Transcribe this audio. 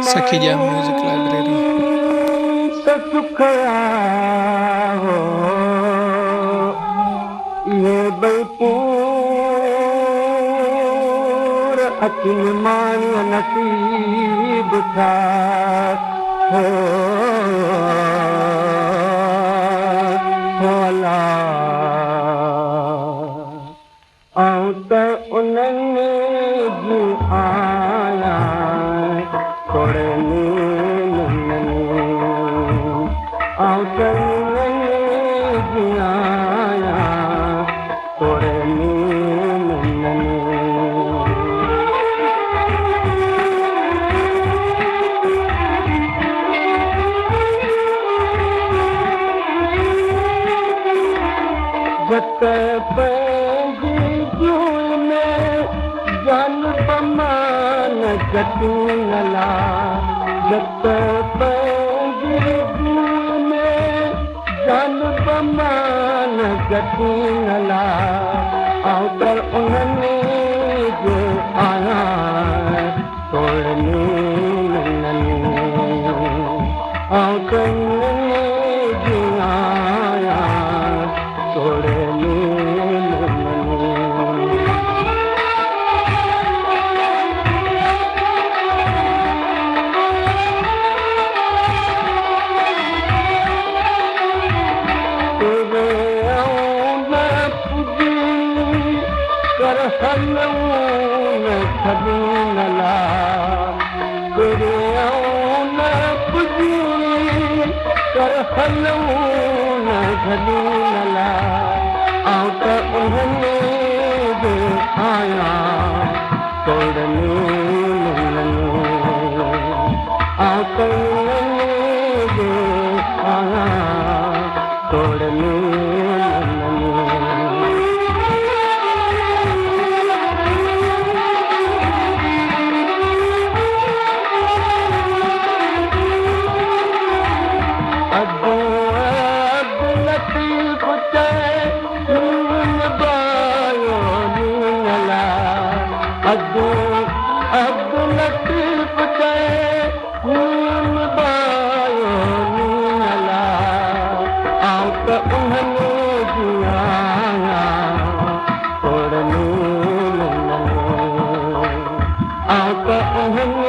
सखी jam music library. ये बलपूर अखिल मान नसीब था हो होला ऐं त उन्हनि जी आया थोरे ऐं त उन्हनि जी आया थोरे जत पंहिंजी जूं में जान बमान जतून ला जत पंहिंजी जूं में जान बमान जतून ला ऐं त उन्हनि जो आया तोड़नी ऐं त उन्हनि जी आया तोड़नी कर हलूं छॾूं ला न पुॼी कर हलूं छॾूं ला ऐं त उन्हनि जे आया तोड़नी ऐं त उन्हनि जे आया तोड़नी तोड़नी